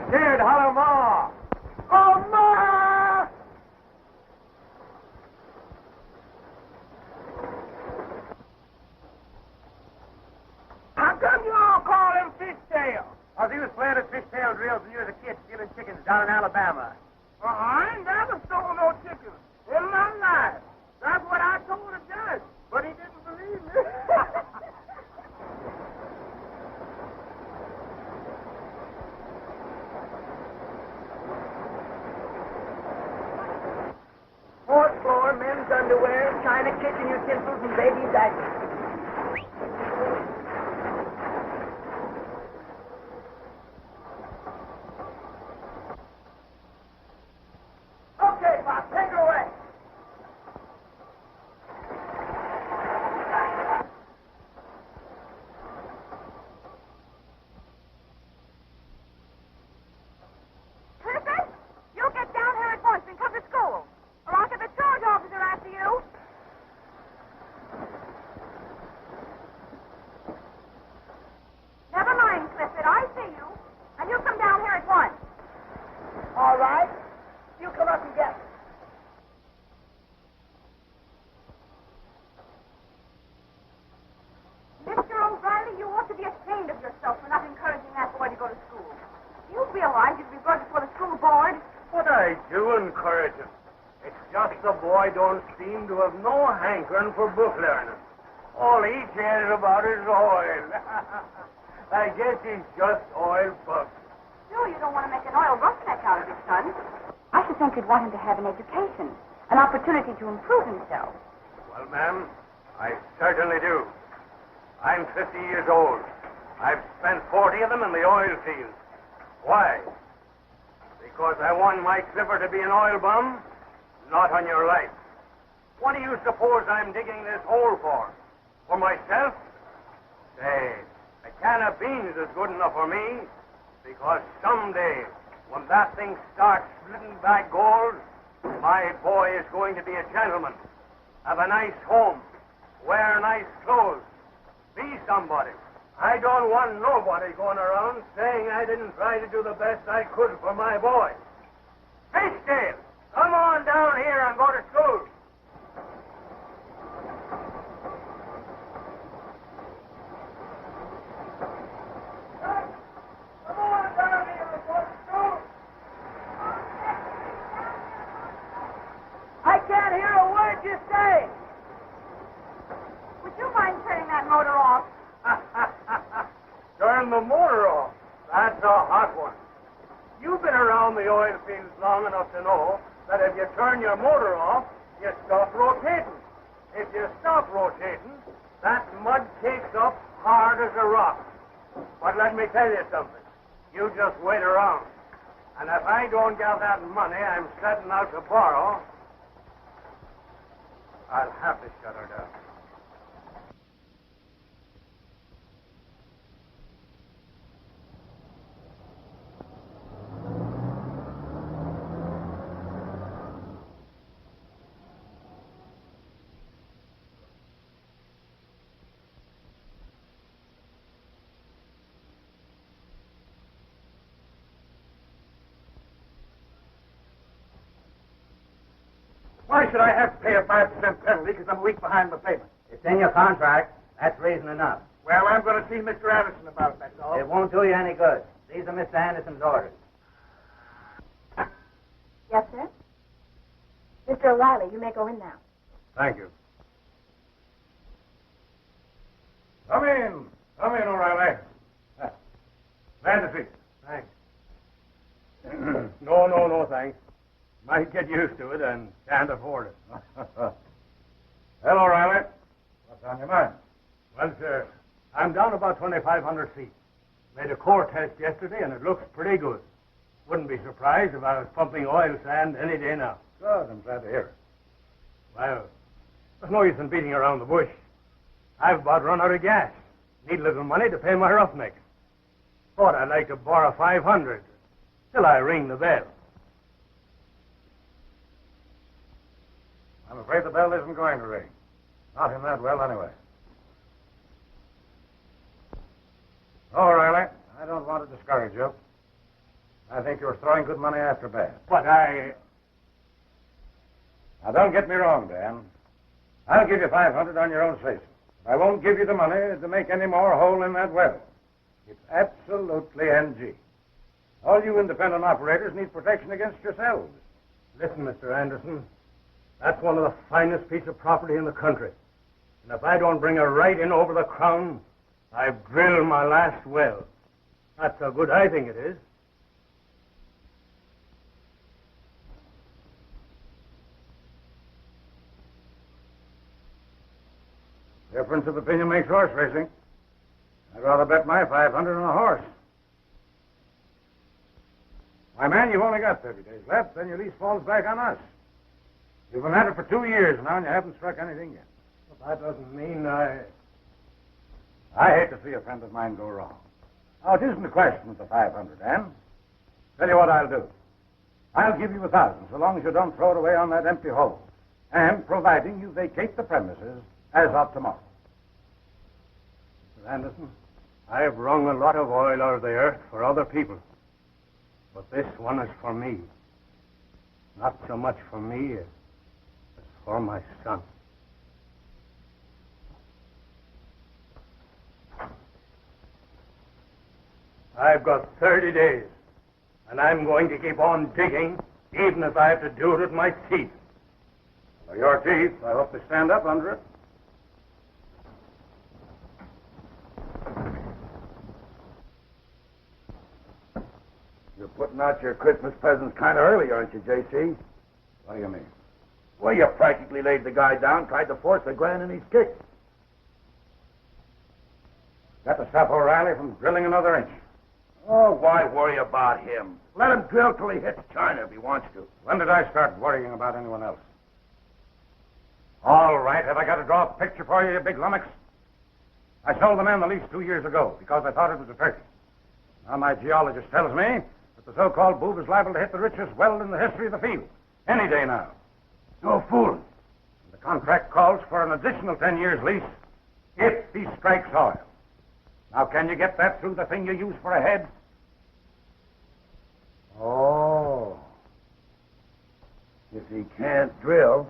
scared, holler Ma! Oh, Ma! How come you all call him Fishtail? Because he was playing at fishtail drills when you was a kid stealing chickens down in Alabama. I ain't never stole no chickens in my life. That's what I told the judge, but he didn't believe me. Fourth floor, men's underwear, china kitchen utensils, and baby diapers. Okay, Bob, take it away. Clifford, you get down here at once and come to school, or I'll get the charge officer after you. Never mind, Clifford, I see you, and you come down here at once. All right. You come up and get me. Mr. O'Reilly, you ought to be ashamed of yourself for not encouraging that boy to go to school. Do you realize you'd be brought before the school board? What I do encourage him. It's just the boy don't seem to have no hankering for book learning. All he cares about is oil. I guess he's just oil bugs. Sure, you don't want to make an oil roughneck out of his son. I should think you'd want him to have an education, an opportunity to improve himself. Well, ma'am, I certainly do. I'm 50 years old. I've spent 40 of them in the oil fields. Why? Because I want my Clifford to be an oil bum? Not on your life. What do you suppose I'm digging this hole for? For myself? Say, a can of beans is good enough for me, because someday, when that thing starts splitting back gold, my boy is going to be a gentleman, have a nice home, wear nice clothes, be somebody. I don't want nobody going around saying I didn't try to do the best I could for my boy. Fishtail, come on down here and go to school. Come on down here and go to school. I can't hear a word you say. Would you mind turning that motor off? Turn the motor off. That's a hot one. You've been around the oil fields long enough to know that if you turn your motor off, you stop rotating. If you stop rotating, that mud takes up hard as a rock. But let me tell you something. You just wait around. And if I don't get that money I'm setting out to borrow, I'll have to shut her down. Why should I have to pay a 5% penalty because I'm a week behind the payment? It's in your contract. That's reason enough. Well, I'm going to see Mr. Anderson about it, that's all. It won't do you any good. These are Mr. Anderson's orders. Yes, sir? Mr. O'Reilly, you may go in now. Thank you. Come in. Come in, O'Reilly. Glad to see you. Thanks. No, thanks. Might get used to it and can't afford it. Well, O'Reilly, what's on your mind? Well, sir, I'm down about 2,500 feet. Made a core test yesterday, and it looks pretty good. Wouldn't be surprised if I was pumping oil sand any day now. Good, I'm glad to hear it. Well, there's no use in beating around the bush. I've about run out of gas. Need a little money to pay my roughnecks. Thought I'd like to borrow 500 till I ring the bell. I'm afraid the bell isn't going to ring. Not in that well, anyway. All right, I don't want to discourage you. I think you're throwing good money after bad. But Now, don't get me wrong, Dan. I'll give you $500 on your own say-so. I won't give you the money to make any more hole in that well. It's absolutely NG. All you independent operators need protection against yourselves. Listen, Mr. Anderson, that's one of the finest pieces of property in the country. And if I don't bring a right in over the crown, I've drilled my last well. That's how good I think it is. Difference of opinion makes horse racing. I'd rather bet my $500 on a horse. Why, man, you've only got 30 days left, then your lease falls back on us. You've been at it for 2 years now, and you haven't struck anything yet. But that doesn't mean I hate to see a friend of mine go wrong. Now, it isn't a question of the 500, Dan. Tell you what I'll do. I'll give you 1,000, so long as you don't throw it away on that empty hole. And providing you vacate the premises as of tomorrow. Mr. Anderson, I've wrung a lot of oil out of the earth for other people. But this one is for me. Not so much for me as for my son. I've got 30 days, and I'm going to keep on digging, even if I have to do it with my teeth. For your teeth, I hope they stand up under it. You're putting out your Christmas presents kind of early, aren't you, J.C.? What do you mean? Well, you practically laid the guy down, tried to force a grand in his kick. Got to stop O'Reilly from drilling another inch. Oh, why worry about him? Let him drill till he hits China if he wants to. When did I start worrying about anyone else? All right, have I got to draw a picture for you, you big lummox? I sold the man the lease 2 years ago because I thought it was a turkey. Now my geologist tells me that the so-called boob is liable to hit the richest well in the history of the field. Any day now. No fooling. The contract calls for an additional 10 years lease if he strikes oil. Now, can you get that through the thing you use for a head? Oh. If he can't drill,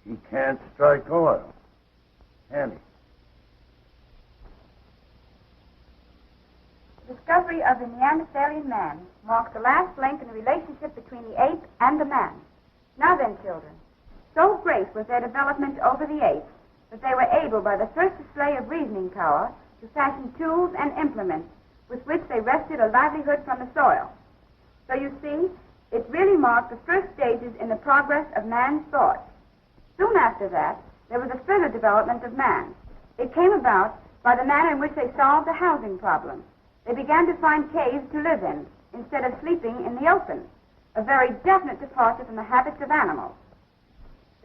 he can't strike oil. Can he? The discovery of the Neanderthalian man marked the last link in the relationship between the ape and the man. Now then, children, so great was their development over the apes that they were able, by the first display of reasoning power, to fashion tools and implements with which they wrested a livelihood from the soil. So you see, it really marked the first stages in the progress of man's thought. Soon after that, there was a further development of man. It came about by the manner in which they solved the housing problem. They began to find caves to live in instead of sleeping in the open, a very definite departure from the habits of animals.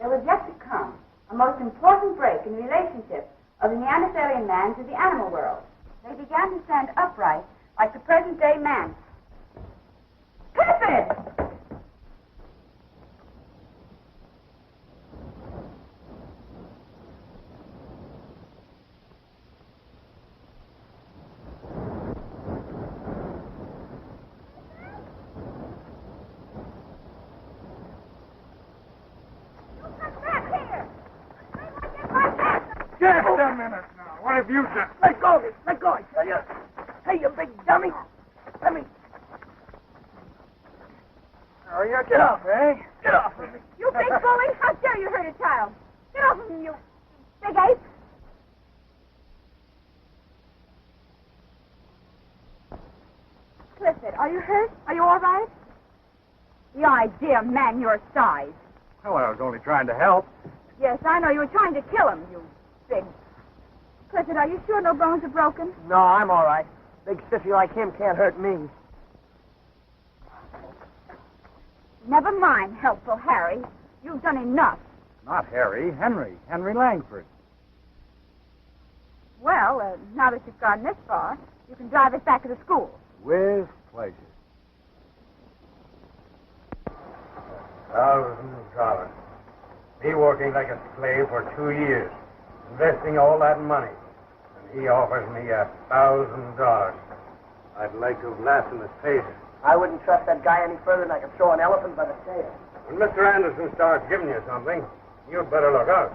There was yet to come a most important break in the relationship of the Neanderthalian man to the animal world. They began to stand upright like the present-day man. Clifford! Just a minute now. What have you done? Let go of it. Let go, I tell you. Hey, you big dummy. Let me. Oh, you get off, eh? Get off of me. You big bully! How dare you hurt a child? Get off of me, you big ape! Clifford, are you hurt? Are you all right? The idea, man your size. Well, I was only trying to help. Yes, I know. You were trying to kill him, you big... Clifford, are you sure no bones are broken? No, I'm all right. Big sissy like him can't hurt me. Never mind, helpful Harry. You've done enough. Not Harry. Henry Langford. Well, now that you've gone this far, you can drive us back to the school. With pleasure. Thousands of dollars. Me working like a slave for 2 years, investing all that money, and he offers me $1,000. I'd like to have laughed in his face, I wouldn't trust that guy any further than I could throw an elephant by the tail. When Mr. Anderson starts giving you something, you'd better look out.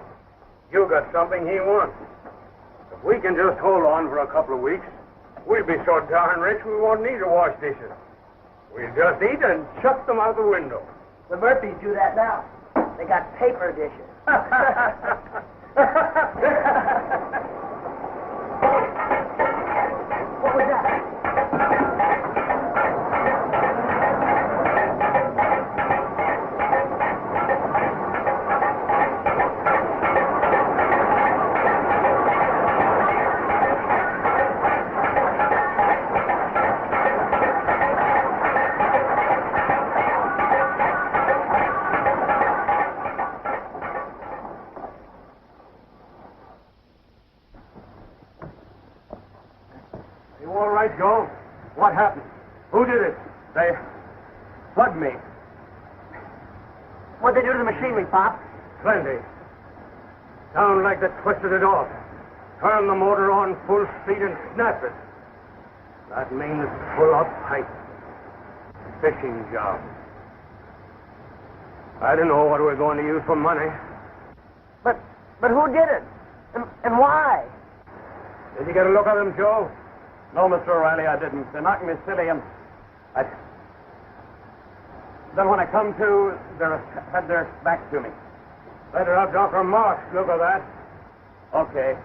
You got something he wants. If we can just hold on for a couple of weeks, we'll be so darn rich we won't need to wash dishes. We'll just eat and chuck them out the window. The Murphys do that now. They got paper dishes. What was that? You all right, Joe? What happened? Who did it? They plugged me. What'd they do to the machinery, Pop? Plenty. Sound like they twisted it off. Turn the motor on full speed and snap it. That means pull up tight. Fishing job. I don't know what we're going to use for money. But who did it? And why? Did you get a look at them, Joe? No, Mr. O'Reilly, I didn't. They knocked me silly, and then when I come to, they had their back to me. Better have Dr. Marks look at that. Okay.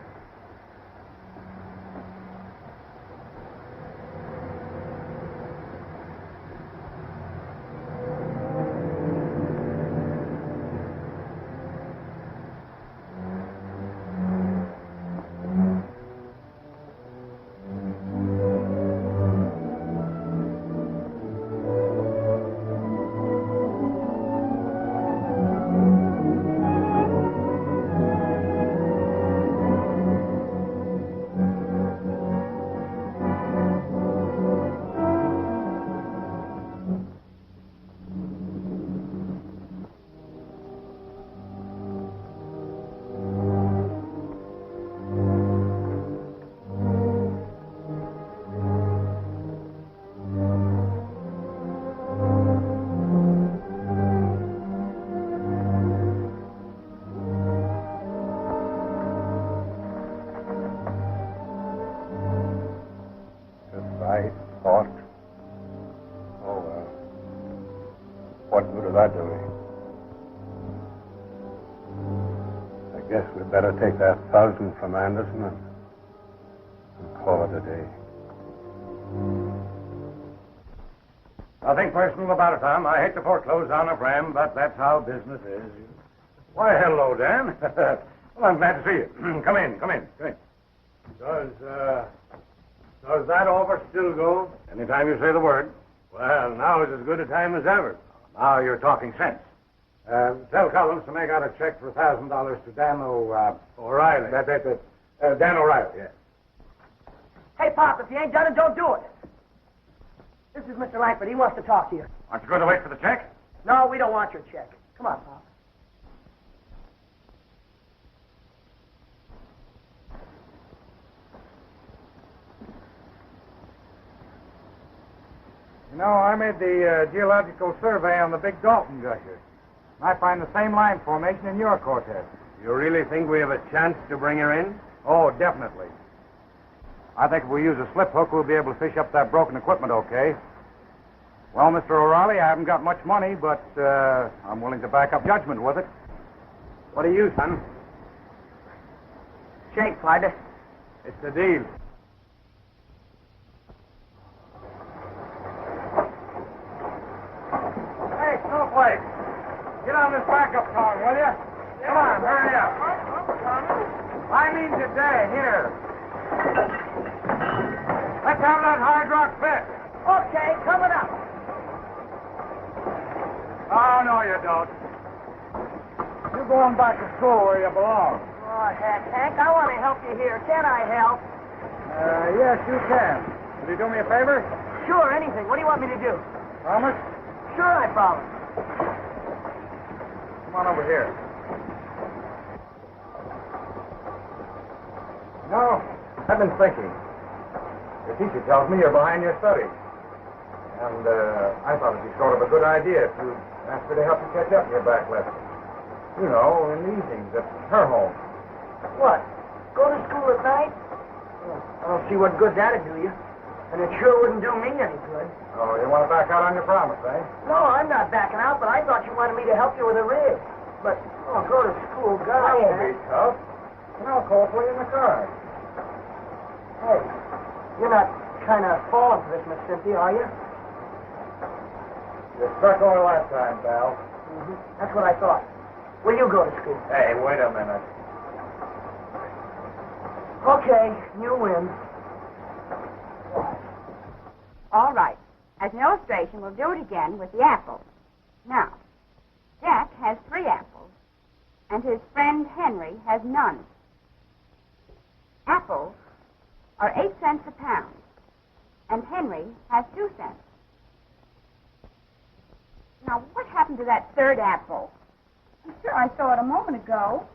I thought, oh, well, what good is that doing? I guess we'd better take that 1,000 from Anderson and call it a day. Nothing personal about it, Tom. I hate to foreclose on a friend, but that's how business is. Why, hello, Dan. Well, I'm glad to see you. Come in. Does that offer still go? Anytime you say the word. Well, now is as good a time as ever. Now you're talking sense. Tell Collins to make out a check for $1,000 to Dan O'Reilly. Dan O'Reilly, yeah. Hey, Pop, if you ain't done it, don't do it. This is Mr. Langford. He wants to talk to you. Aren't you going to wait for the check? No, we don't want your check. Come on, Pop. You know, I made the geological survey on the Big Dalton gusher. I find the same line formation in your quartet. You really think we have a chance to bring her in? Oh, definitely. I think if we use a slip hook, we'll be able to fish up that broken equipment okay. Well, Mr. O'Reilly, I haven't got much money, but I'm willing to back up judgment with it. What are you, son? Shake, partner. It's the deal. Hey, Snowflake, get on this backup tongue, will you? Come on, hurry up. I mean today, here. Let's have that hard rock fit. Okay, coming up. Oh, no, you don't. You're going back to school where you belong. Oh, heck, Hank, I want to help you here. Can I help? Yes, you can. Will you do me a favor? Sure, anything. What do you want me to do? Promise? Sure, I promise. Come on over here. No, I've been thinking. Your teacher tells me you're behind your studies. And I thought it'd be sort of a good idea if you asked her to help you catch up in your back lesson. You know, in the evenings at her home. What? Go to school at night? I don't see what good that'd do you. And it sure wouldn't do me any good. Oh, you want to back out on your promise, eh? No, I'm not backing out, but I thought you wanted me to help you with a rig. But, go to school, God. That won't be tough. And I'll call for you in the car. Hey, you're not kind of falling for this, Miss Cynthia, are you? You struck over last time, pal. Mm-hmm. That's what I thought. Will you go to school? Hey, wait a minute. Okay, you win. All right. As an illustration, we'll do it again with the apples. Now, Jack has 3 apples, and his friend Henry has none. Apples are 8 cents a pound, and Henry has 2 cents. Now, what happened to that third apple? I'm sure I saw it a moment ago.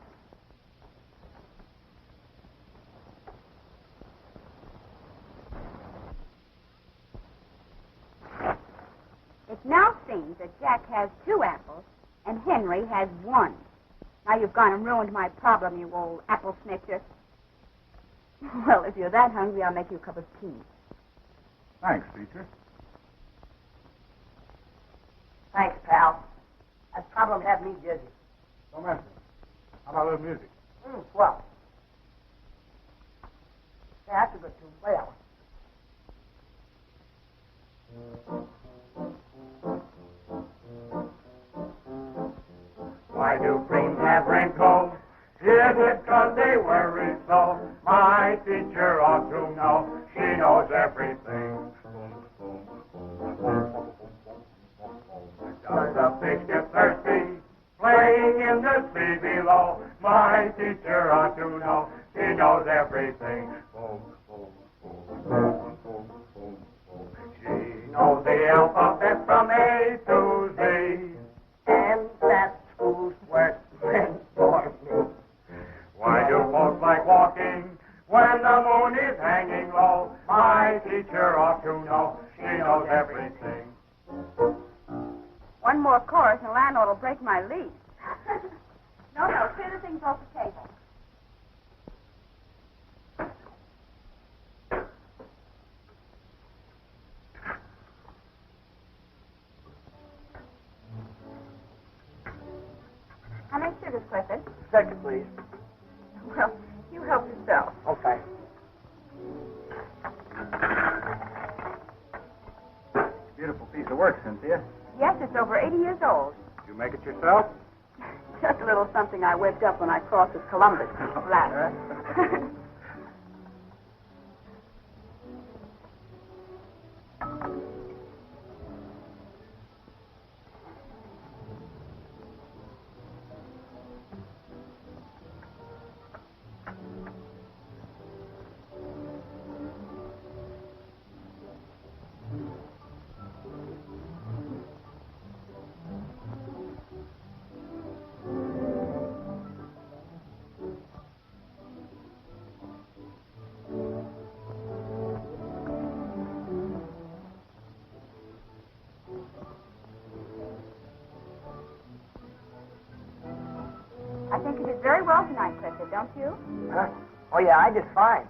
It now seems that Jack has 2 apples and Henry has 1. Now you've gone and ruined my problem, you old apple snitcher. Well, if you're that hungry, I'll make you a cup of tea. Thanks, teacher. Thanks, pal. That problem had me dizzy. Don't mention it. How about a little music? Well. Yeah, that's a good tune. Play that one. Why do creams have wrinkles? Is it 'cause they worry so? My teacher ought to know. She knows everything. Does a fish get thirsty? Playing in the sea below. My teacher ought to know. She knows everything. She knows the alphabet from A to Z. And that school's worth meant for me. Why do folks like walking when the moon is hanging low? My teacher ought to know. She knows everything. One more chorus and the landlord will break my lease. No, clear the things off the table. How many sugars, Clifford? Second, please. Well, you help yourself. Okay. Beautiful piece of work, Cynthia. Yes, it's over 80 years old. Did you make it yourself? Just a little something I whipped up when I crossed with Columbus. Flatterer. I think you did very well tonight, Clifford, don't you? Huh? Oh, yeah, I did fine.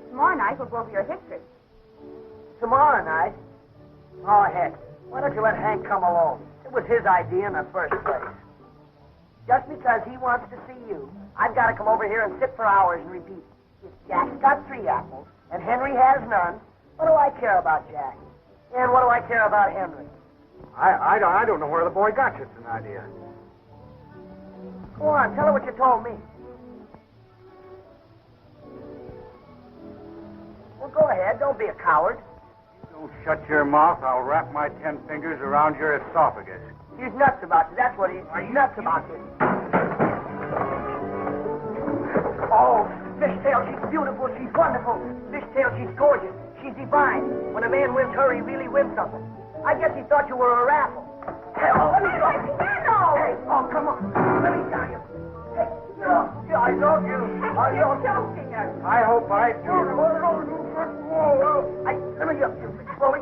Tomorrow night we'll go over your history. Tomorrow night? Oh, heck. Why don't you let Hank come alone? It was his idea in the first place. Just because he wants to see you, I've got to come over here and sit for hours and repeat. If Jack's got 3 apples and Henry has none, what do I care about Jack? And what do I care about Henry? I don't know where the boy got such an idea. Go on, tell her what you told me. Well, go ahead. Don't be a coward. Don't shut your mouth. I'll wrap my 10 fingers around your esophagus. He's nuts about it. That's what he's nuts about it. Oh, Fishtail, she's beautiful. She's wonderful. Fishtail, she's gorgeous. She's divine. When a man wins her, he really wins something. I guess he thought you were a raffle. Hey, oh, let me go. Hey, oh, come on. Let me tell you. Hey, no, I love you. I love you. I hope I do. Let me up, you slowly.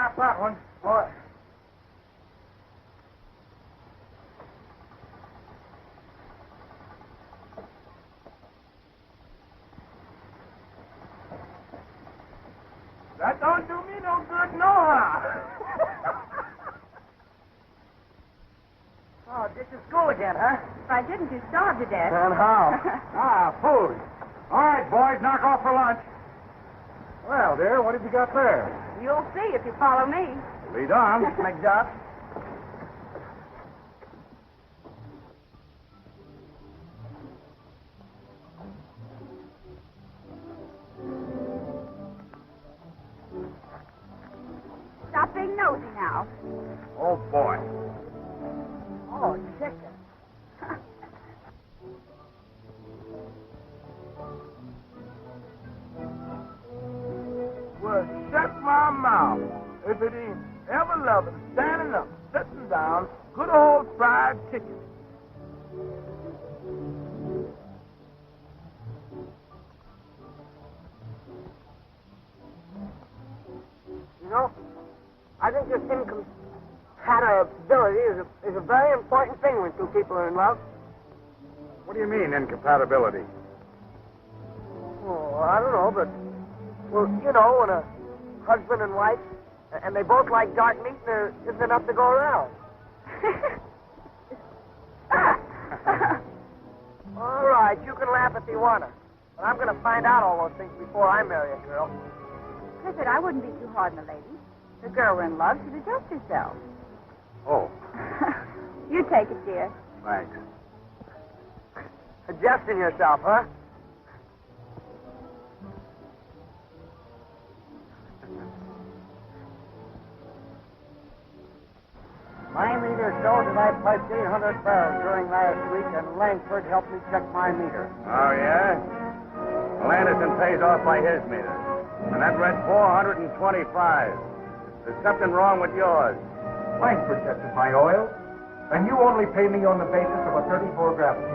Got that one. What? That don't do me no good, no how. Oh, this is school again, huh? If I didn't, you'd starve to death. And how? Food. All right, boys, knock off for lunch. Well, dear, what have you got there? You'll see if you follow me. Lead on. McDuff. Stop being nosy now. Oh, boy. Oh, chicken. Well, shut my mouth. If it ain't ever loving, standing up, sitting down, good old fried chicken. You know, I think this incompatibility is a very important thing when two people are in love. What do you mean, incompatibility? Oh, I don't know, but, well, you know, when a husband and wife, and they both like dark meat, and there isn't enough to go around. All right, you can laugh if you want to, but I'm going to find out all those things before I marry a girl. Clifford, I wouldn't be too hard on a lady. The girl we're in love should adjust herself. Oh, You take it, dear. thanks. Adjusting yourself, huh? My meter shows that I piped 800 barrels during last week, and Langford helped me check my meter. Oh, yeah? Well, Anderson pays off by his meter. And that read 425. There's something wrong with yours. Langford tested my oil, and you only pay me on the basis of a 34 gravity.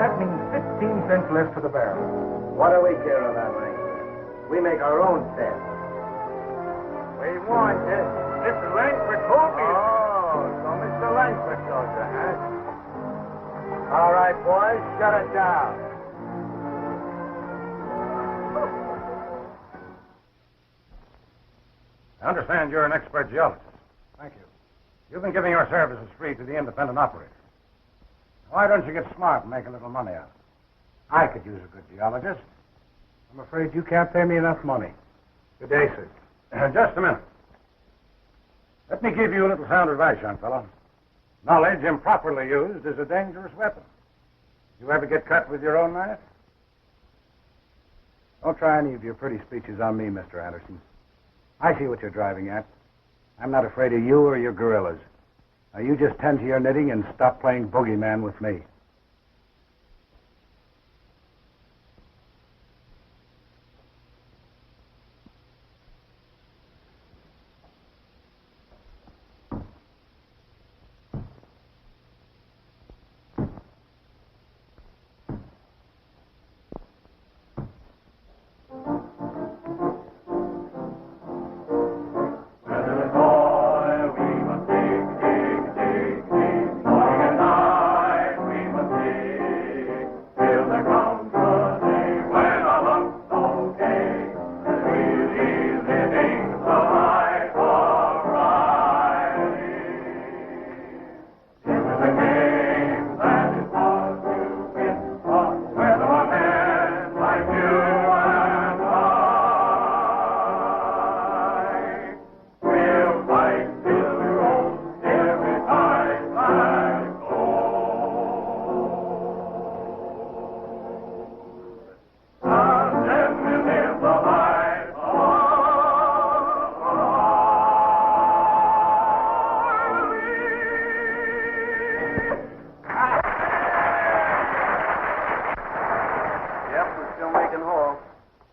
That means 15 cents less for the barrel. What do we care about Langford? We make our own test. We warned you. Mr. Langford told me. Oh, so Mr. Langford told you, huh? All right, boys, shut it down. I understand you're an expert geologist. Thank you. You've been giving your services free to the independent operators. Why don't you get smart and make a little money out of it? I could use a good geologist. I'm afraid you can't pay me enough money. Good day, sir. Just a minute. Let me give you a little sound advice, young fellow. Knowledge improperly used is a dangerous weapon. You ever get cut with your own knife? Don't try any of your pretty speeches on me, Mr. Anderson. I see what you're driving at. I'm not afraid of you or your gorillas. Now, you just tend to your knitting and stop playing boogeyman with me.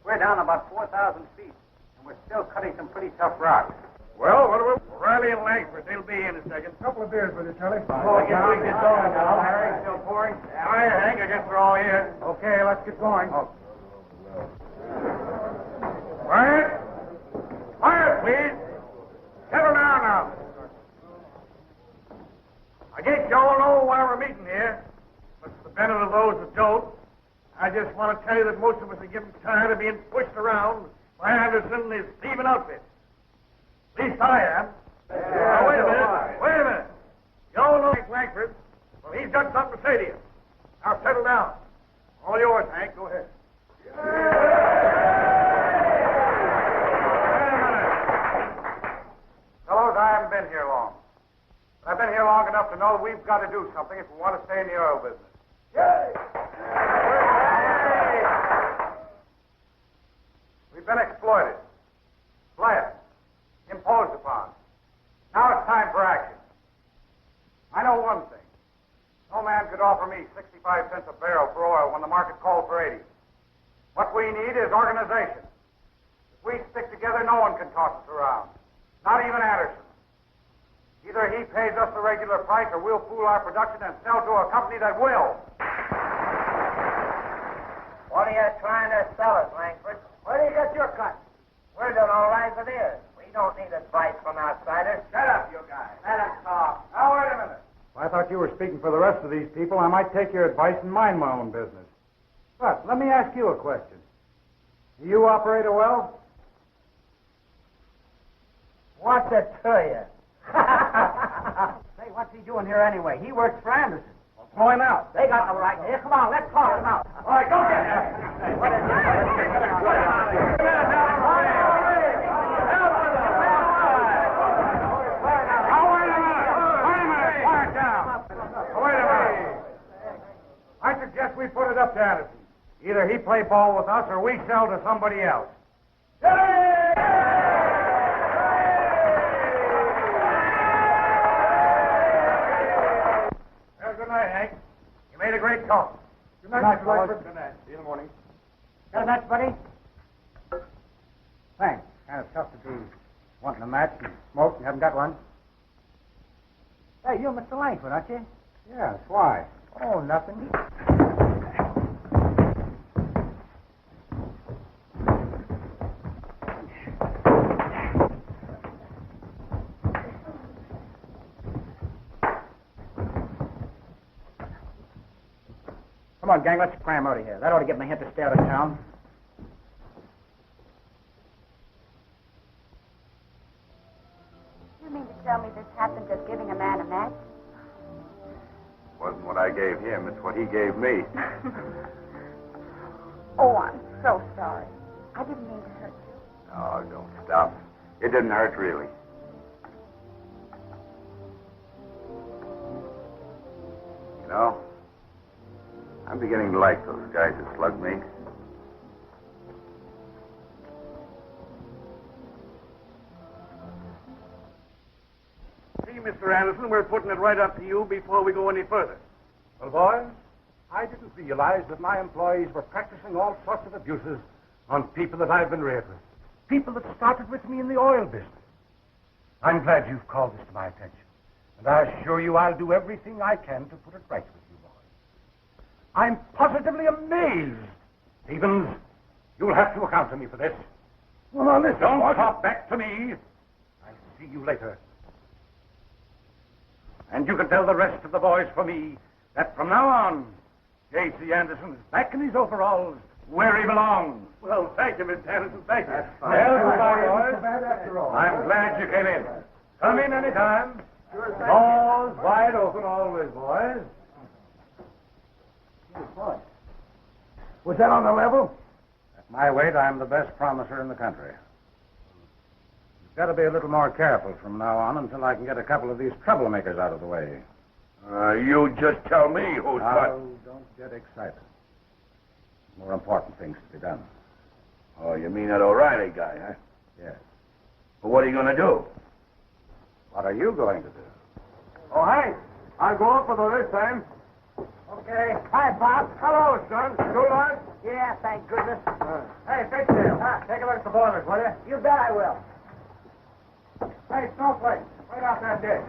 We're down about 4,000 feet, and we're still cutting some pretty tough rock. Well, what do we... Riley and Langford, they'll be in a second. A couple of beers with you, Charlie. Oh, I guess we can get going now. Harry, still pouring? Hi, Hank, I guess we're all here. Okay, let's get going. Quiet. Quiet, please. case you all know why we're meeting here, but for the benefit of those that don't, I just want to tell you that most of us are getting tired of being pushed around by Anderson and his thieving outfit. At least I am. Now, wait a minute. You all know Hank Langford. Well, he's got something to say to you. Now, settle down. All yours, Hank. Go ahead. Wait a minute. Fellows, I haven't been here long. But I've been here long enough to know that we've got to do something if we want to stay in the oil business. We've been exploited, fled, imposed upon. Now it's time for action. I know one thing. No man could offer me 65 cents a barrel for oil when the market called for 80. What we need is organization. If we stick together, no one can toss us around. Not even Anderson. Either he pays us the regular price or we'll pool our production and sell to a company that will. What are you trying to sell us, Langford? Where do you get your cut? We're doing all right with this. We don't need advice from outsiders. Shut up, you guys. Let us talk. Now, wait a minute. If I thought you were speaking for the rest of these people, I might take your advice and mind my own business. But let me ask you a question. Do you operate a well? What's it to you? Say, what's he doing here anyway? He works for Anderson. Well, throw him out. They got no right here. Come on, let's talk him out. All right, go get him. What is I suggest we put it up to Anderson. Either he play ball with us or we sell to somebody else. Well, good night, Hank. You made a great call. Good night, Langford. Good night. See you in the morning. Got a match, buddy? Thanks. Kind of tough to be wanting a match and smoke and haven't got one. Hey, you're Mr. Langford, aren't you? Yes, why? Oh, nothing. Come on, gang, let's cram out of here. That ought to get my head to stay out of town. You mean to tell me this happened just giving a man a match? Wasn't what I gave him, it's what he gave me. Oh, I'm so sorry. I didn't mean to hurt you. Oh, don't stop. It didn't hurt, really. You know, I'm beginning to like those guys that slugged me. See, Mr. Anderson, we're putting it right up to you before we go any further. Well, boys, I didn't realize that my employees were practicing all sorts of abuses on people that I've been reared with. People that started with me in the oil business. I'm glad you've called this to my attention. And I assure you I'll do everything I can to put it right with you, boys. I'm positively amazed. Stevens, you'll have to account to me for this. Well, now, listen. Don't talk back to me. I'll see you later. And you can tell the rest of the boys for me that from now on, J.C. Anderson is back in his overalls where he belongs. Well, thank you, Mr. Anderson. Thank you. Well, goodbye, boys. I'm glad you came in. Come in any time. Doors wide open always, boys. Was that on the level? At my weight, I'm the best promiser in the country. You've got to be a little more careful from now on until I can get a couple of these troublemakers out of the way. You just tell me who's Now, don't get excited. More important things to be done. Oh, you mean that O'Reilly guy, huh? Yes. Well, what are you going to do? What are you going to do? Oh, Hank, I'll go up with her this time. Okay. Hi, Bob. Hello, son. You all right? Yeah, thank goodness. Hey, Bigtail, take a look at the boilers, will you? You bet I will. Hey, Snowflake, right out that dish.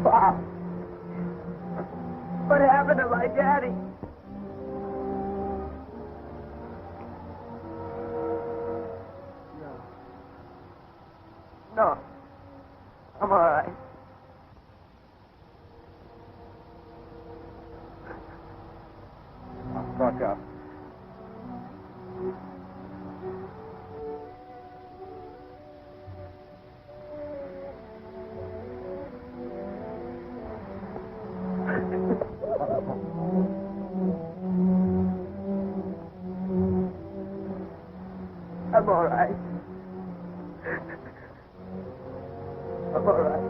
Pop. What happened to my daddy? No. I'm all right. I'll fuck up. I'm all right. I'm all right.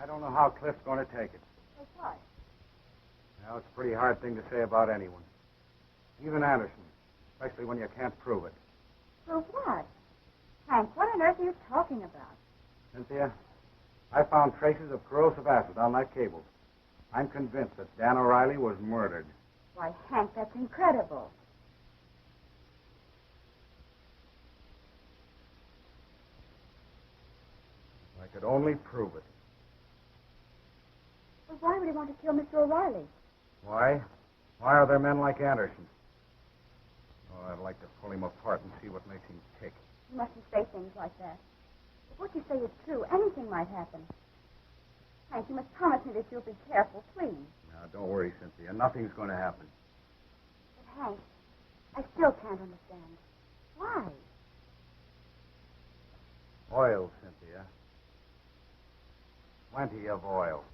I don't know how Cliff's going to take it. What? Well, it's a pretty hard thing to say about anyone. Even Anderson, especially when you can't prove it. Prove what? Hank, what on earth are you talking about? Cynthia, I found traces of corrosive acid on that cable. I'm convinced that Dan O'Reilly was murdered. Why, Hank, that's incredible. I could only prove it. Well, why would he want to kill Mr. O'Reilly? Why? Why are there men like Anderson? Oh, I'd like to pull him apart and see what makes him tick. You mustn't say things like that. If what you say is true, anything might happen. Hank, you must promise me that you'll be careful, please. Now, don't worry, Cynthia. Nothing's going to happen. But, Hank, I still can't understand. Why? Oil, Cynthia. Plenty of oil.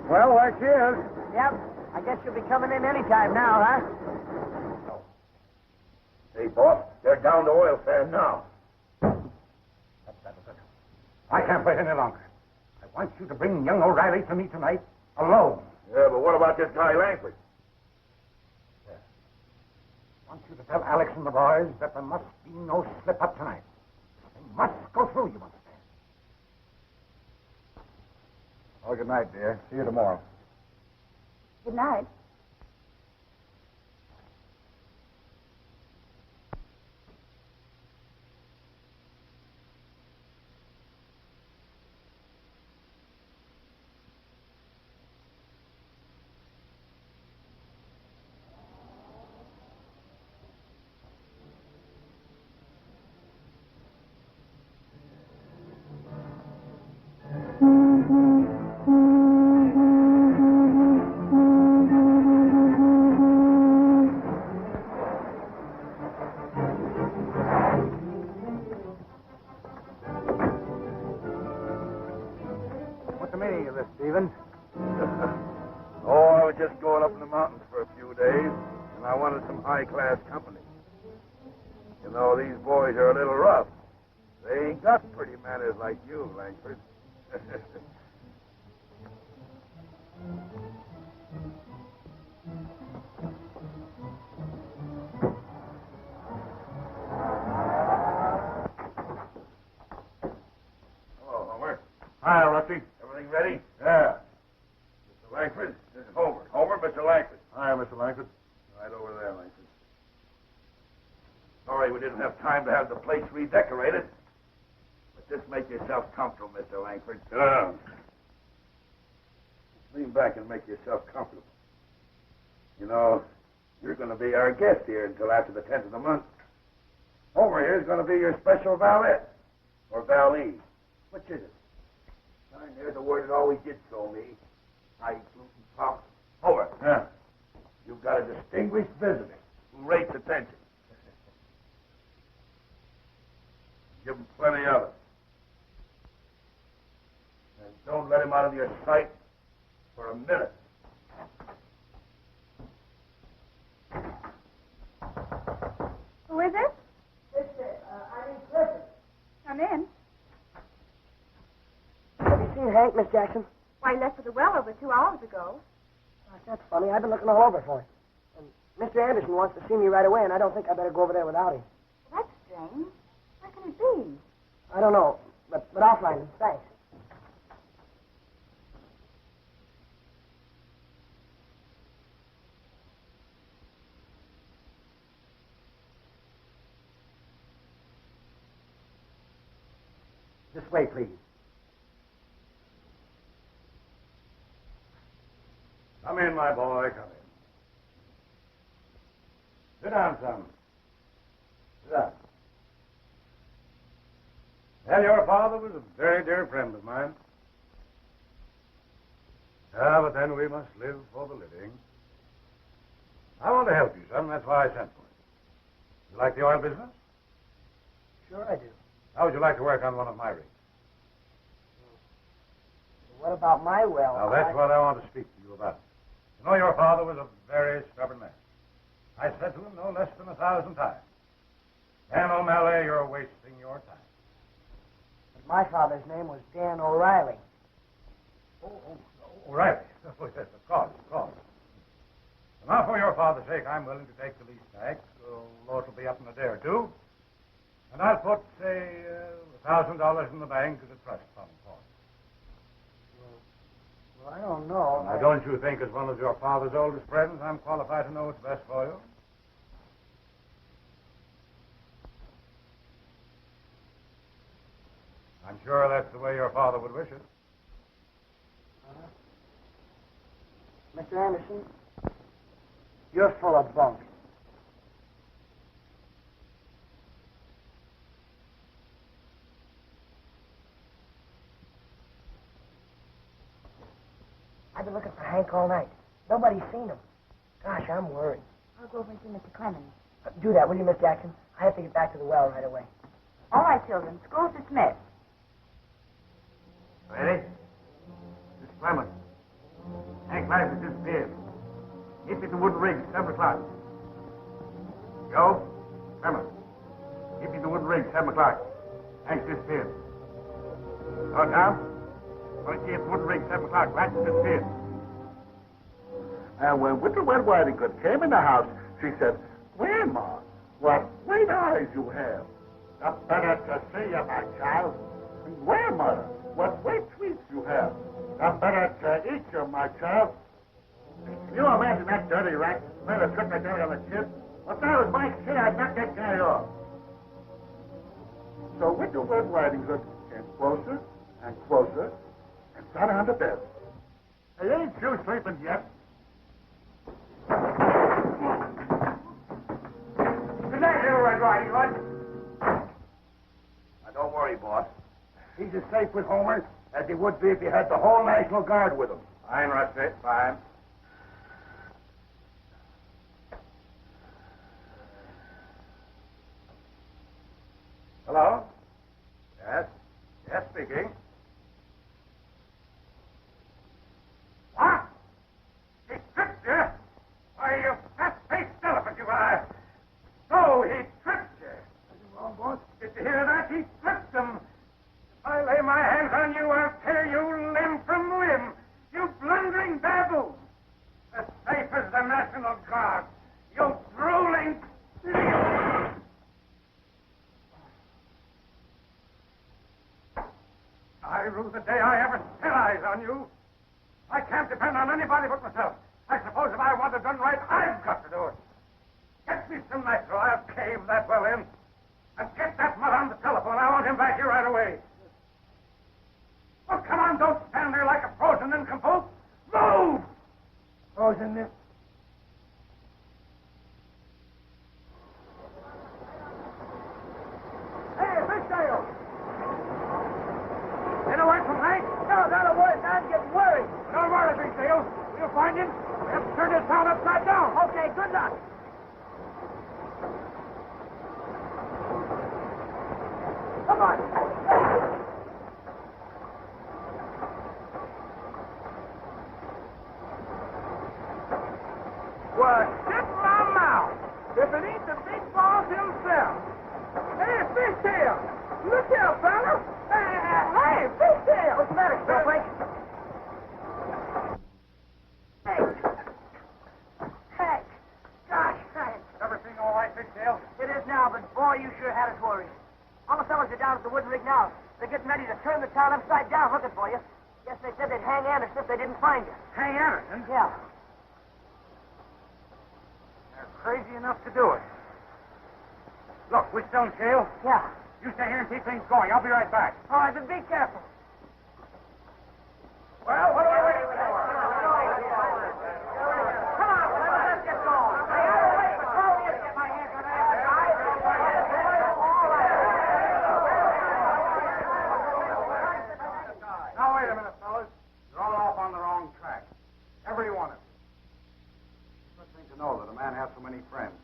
Well, there she is. Yep. I guess you'll be coming in any time now, huh? Hey, boss, they're down to oil sand now. I can't wait any longer. I want you to bring young O'Reilly to me tonight, alone. Yeah, but what about this guy Langford? I want you to tell Alex and the boys that there must be no slip-up tonight. They must go through, you understand? Well, good night, dear. See you tomorrow. Good night. What's the meaning of this, Stevens? Oh, I was just going up in the mountains for a few days, and I wanted some high-class company. You know, these boys are a little rough. They ain't got pretty manners like you, Langford. Hello, Homer. Hi, Rusty. Everything ready? Yeah. Mr. Langford, this is Homer. Homer, Mr. Langford. Hi, Mr. Langford. Right over there, Langford. sorry we didn't have time to have the place redecorated. But just make yourself comfortable, Mr. Langford. Sit down. Lean back and make yourself comfortable. You know, you're going to be our guest here until after the 10th of the month. Homer here is going to be your special valet. Or valet. Which is it? Darn, there's a word that always did throw me. High gluten pop. Homer. Yeah. You've got a distinguished visitor who rates attention. Give him plenty of it. And don't let him out of your sight for a minute. Who is it? I mean Clifford. Come in. Have you seen Hank, Miss Jackson? Why, he left for the well over 2 hours ago. That's funny. I've been looking all over for him. And Mr. Anderson wants to see me right away, and I don't think I better go over there without him. Well, that's strange. Where can it be? I don't know, but I'll find him. Thanks. This way, please. Come in, my boy, come in. Sit down, son. Sit down. Well, your father was a very dear friend of mine. Ah, but then we must live for the living. I want to help you, son. That's why I sent for you. You like the oil business? Sure I do. How would you like to work on one of my rigs? What about my well? Now, that's what I want to speak to you about. You know, your father was a very stubborn man. I said to him no less than 1,000 times, Dan O'Malley, you're wasting your time. My father's name was Dan O'Reilly. Oh, right. Oh, yes, of course. Now, for your father's sake, I'm willing to take the lease back, although it'll be up in a day or two. And I'll put, say, $1,000 in the bank as a trust fund for it. Well, I don't know. Now, don't you think, as one of your father's oldest friends, I'm qualified to know what's best for you? I'm sure that's the way your father would wish it. Mr. Anderson, you're full of bunk. I've been looking for Hank all night. Nobody's seen him. Gosh, I'm worried. I'll go over and see Mr. Clemens. Do that, will you, Miss Jackson? I have to get back to the well right away. All right, children. School's dismissed. Ready? Mr. Clemens. Hank Life has disappeared. Meet me at the wooden rig at 7 o'clock. Joe? Clemens. Meet me at the wooden rig at 7 o'clock. Hank's disappeared. Oh, Tom? Want to see you at the wooden rig at 7 o'clock. Latch has disappeared. And when Widow Red Riding Hood came in the house, she said, Grandma, what great eyes you have. The better to see you, my child. And Grandmother, what great sweets you have. The better to eat you, my child. Can you imagine that dirty rat made a trick like that on a kid? If that was my kid, I'd knock that guy off. So Widow Red Riding Hood came closer and closer and sat on the bed. Hey, ain't you sleeping yet? Good night, Little Red Riding Hood. Now, don't worry, boss. He's as safe with Homer as he would be if he had the whole National Guard with him. Fine, Rusty. Fine. Hello? Yes? Yes, speaking. What? He tricked you? Why, you fat-faced elephant you are. No, he tricked you. Anything wrong, boss? Did you hear that? He tricked them. If I lay my hands on you, I'll tear you limb from limb. You blundering baboon. As safe as the National Guard. You drooling... I rue the day I ever set eyes on you. I can't depend on anybody but myself. I suppose if I want it done right, I've got to do it. Get me some nitro. I'll cave that well in. in this. Hey, Fishdale! Any word from Hank? No, not a word. I'm getting worried. Don't worry, Fishdale. We'll find him. We have to turn this town upside down. Okay, good luck. Come on. Well, shut my mouth. If it ain't the big boss himself. Hey, Fishtail. Look here, fella. Hey, Fishtail. What's the matter, Snowflake? Hey. Hey. Gosh, Hank. Everything all right, Fishtail? It is now, but boy, you sure had us worried. All the fellas are down at the wooden rig now. They're getting ready to turn the town upside down looking for you. Guess they said they'd hang Anderson if they didn't find you. Hang Anderson? Yeah. They're crazy enough to do it. Look, we're still in jail. Yeah. You stay here and keep things going. I'll be right back. All right, but be careful. Well, what are we waiting for? Come on, fellas, let's get going. Hey, I don't wait for Chloe to get my hands on that guy. Now, wait a minute, fellas. You're all off on the wrong track. Every one of you. It's a good thing to know that a man has so many friends.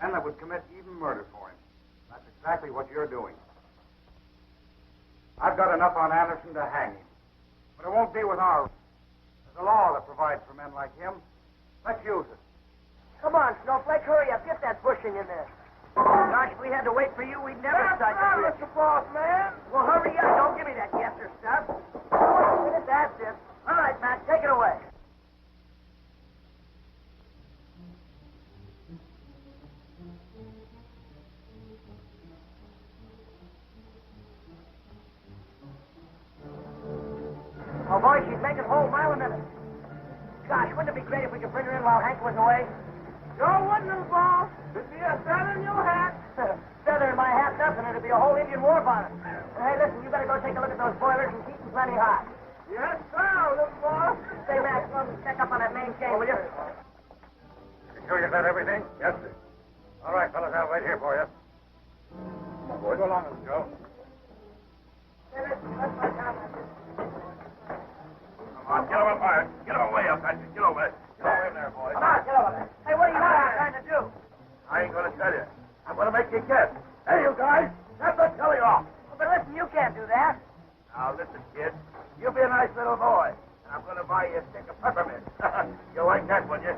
Men that would commit even murder for him. That's exactly what you're doing. I've got enough on Anderson to hang him. But it won't be with our... There's a law that provides for men like him. Let's use it. Come on, Snowflake, hurry up. Get that bushing in there. Gosh, if we had to wait for you, we'd never start the bridge. Mr. Boss, man. Well, hurry up. Don't give me that guesser stuff. That's it. All right, Matt, take it away. Oh, boy, she's making a whole mile a minute. Gosh, wouldn't it be great if we could bring her in while Hank was away? Sure wouldn't, boss. It'd be a feather in your hat. Feather in my hat, nothing. It'd be a whole Indian war bonnet. Hey, listen, you better go take a look at those boilers and keep them plenty hot. Yes, sir, little boss. Say, Max, come check up on that main chain, will you? You sure you got everything? Yes, sir. All right, fellas, I'll wait here for you. Come on, boy. Go along with us, Joe. Hey, listen, that's my comment. Come on, get over fire. Get away up there. Get over there. Get over there, boy. Come on, get over there. Hey, what are you trying to do? I ain't going to tell you. I'm going to make you guess. Hey, you guys, have the telly off. But listen, you can't do that. Now, listen, kid. You be a nice little boy, and I'm going to buy you a stick of peppermint. You like that, would you?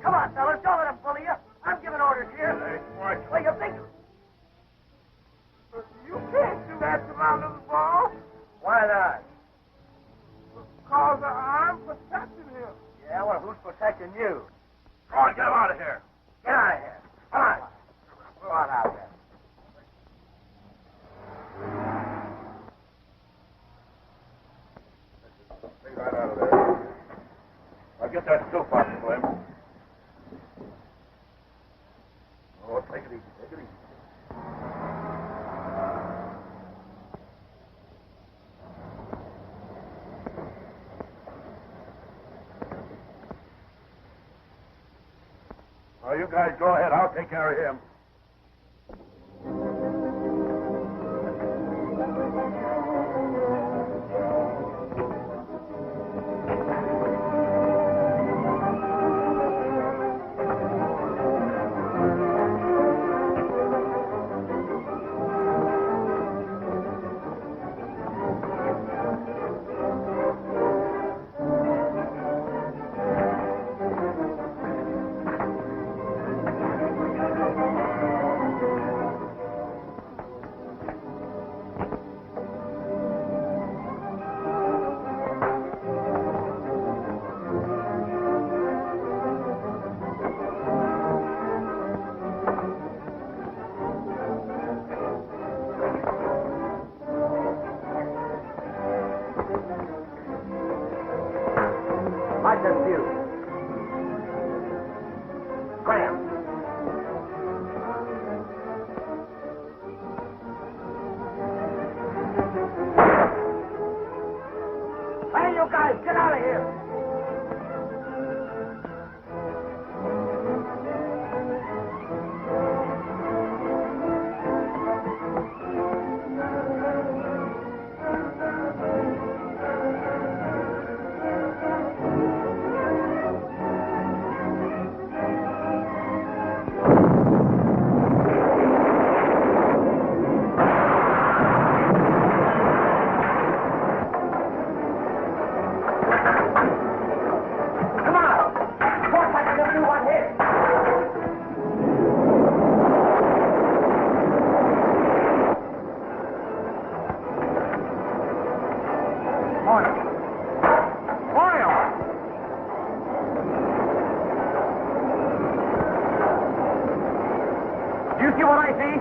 Come on, fellas, don't let them bully you. I'm giving orders here. Well, you think... You can't do that to my little boss. Why not? Because I'm protecting him. Yeah, well, who's protecting you? Come on, get him out of here. Get out of here. Come on. Go on out there. Stay right out of there. I'll get that soup out, Slim. Oh, take it easy. Take it easy. Well, you guys go ahead. I'll take care of him. just a few. Graham. Hey, you guys, get out of here. Do you see what I see?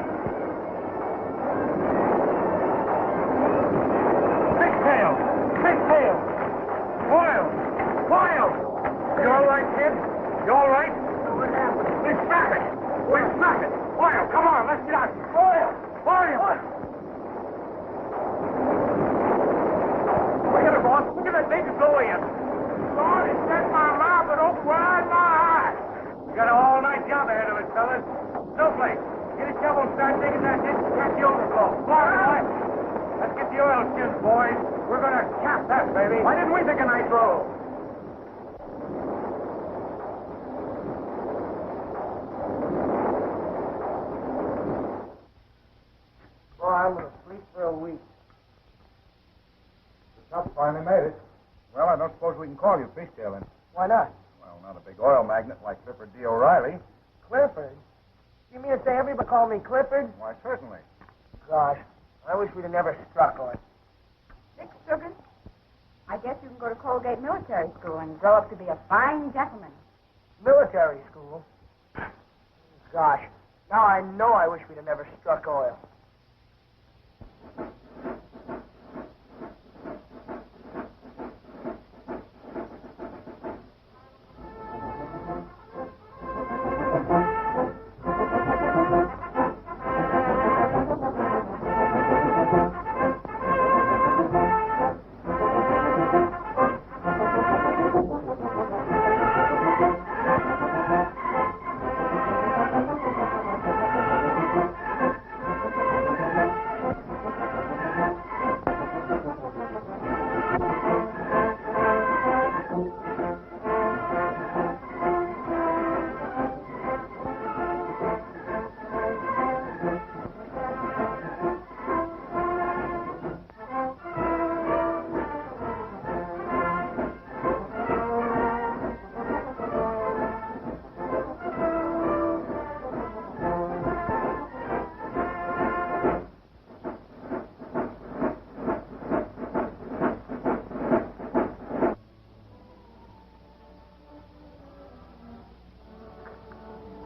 Pigtail! Pigtail! Wild! Wild! You all right, kid? You all right? What happened? We smack it! We smack it! Wild, come on, let's get out! Wild! Wild! Look at it, boss. Look at that big blow in. Lord, it set my mouth and opened wide my eyes. We got an all-night job ahead of us, fellas. Snowflake, get a shovel and start digging that ditch and catch the overflow. Come on, boy. Let's get the oil skins, boys. We're going to cap that, baby. Why didn't we think a nitro? Boy, I'm going to sleep for a week. The truck finally made it. Well, I don't suppose we can call you fishtailing. Why not? Well, not a big oil magnate like Clifford D. O'Reilly. Clifford? You mean to say everybody call me Clifford? Why, certainly. Gosh, I wish we'd have never struck on it. Dick Sugar, I guess you can go to Colgate Military School and grow up to be a fine gentleman. Military school? Gosh, now I know I wish we'd have never struck oil.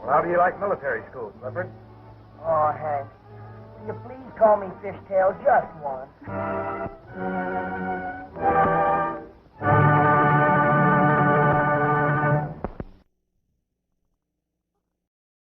Well, how do you like military school, Clifford? Oh, Hank, will you please call me Fishtail just once?